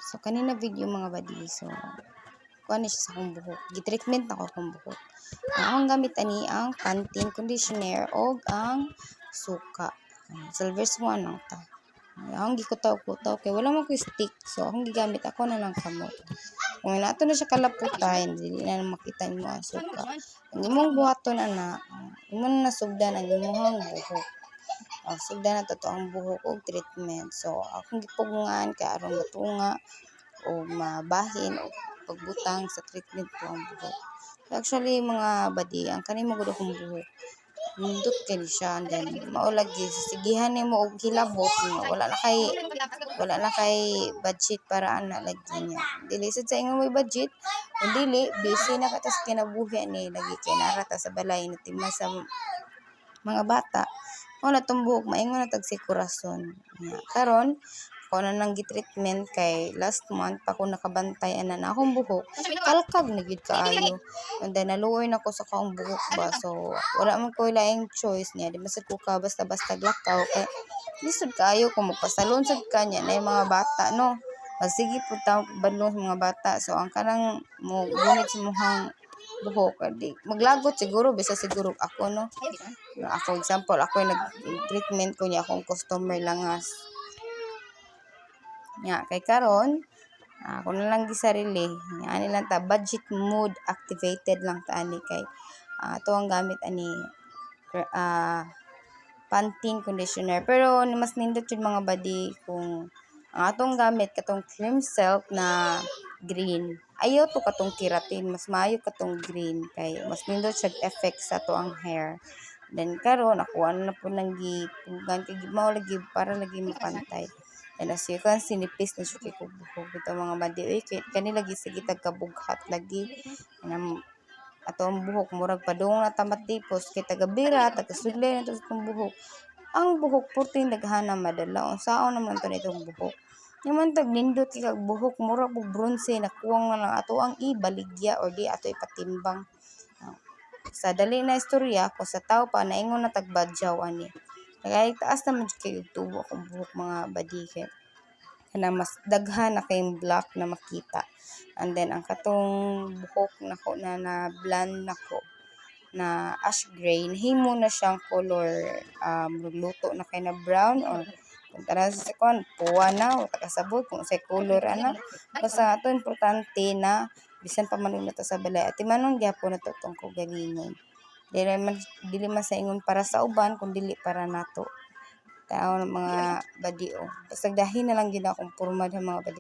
So, kanina video mga badi. So, kuha siya sa akong buhok. Gitreatment na ko akong buhok. Ang akong gamit ani ang Pantene conditioner o ang suka. Silver Swan lang ta. Akong gikutaw-kutaw kay wala man ko stick. So, akong gigamit ako na lang kamot. Kung nato na siya kalaputan, dili na makita nimo ang suka. Ang imong buhaton ana, imo na nasugdan ang imong buhok. Sugdan na to ang buhok og treatment. So, akong gipugngan kay aron matunga o mabahin o pagbutang sa treatment ko ang buhok. Actually, mga badi, ang kanimo gud akong buhok, nindot kay siya, and then maulagi sisigihan nimo og hilabot nga wala na kay budget para ana lagi niya. Dili sad sa ingon may budget, kun dili busy na ka ta sa kinabuhi ni lagi kay nara ta sa balay natima sa mga bata. Wala tong buhok maingon na tag si kurason. Karon ako na nang gitreatment kay last month pa ko nakabantay ana na akong buhok kalkag na gid kaayo, and then naluoy na ko sa akong buhok ba. So wala man ko laing choice niya, di masad ko ka basta-basta lakaw kay lisod kaayo ko magpasalon sad kanya na yung mga bata no. Sige po ta badlong sa mga bata. So ang kanang mo gunit sa muhang buhok di maglagot siguro bisa siguro ako no. Ako example, ako yung nag-treatment ko niya akong customer langas. Kay karon ako na lang gisarili. Ani lang ta budget mode activated lang ta ani kay ato ang gamit ani Pantene conditioner. Pero mas nindot yung mga body kung ang atong gamit katong cream silk na green. Ayaw to katong keratin, mas maayo katong green kay mas nindot siya effect sa to ang hair. Then karon ako ano na po nang gipugan kay mao lagi para lagi mapantay. And as you can see, nipis na siya kay kubuhog. Ito mga badi, kani lagi sige tagkabughat lagi. Ato ang buhok, murag padung na tamatipos, kay tagabira, tagasudlay na ito sa buhok. Ang buhok, purting daghana madala. Unsaon naman ito nitong buhok. Naman tag nindot kay kag buhok, murag po bronze, nakuwang na lang ato ang ibaligya or di ato ipatimbang. Sa dali na istorya, kung sa tao pa, naingon na tagbadyaw ani. Kaya taas naman kayo tubo akong buhok mga badi kay na mas daghan na kayong black na makita. And then ang katong buhok nako na blonde nako na ash gray, nahimo na siyang color luto na kay na brown or kung tara sa kon puwa na o takasabot kung sa color ana. Basta ato importante na bisan pa man ta sa balay at manong gyapon na to tong kagalingon. Dili man sa ingon para sa uban kun dili para nato. Tao ng mga badi o. Basta dahin na lang gid akong porma ng mga badi.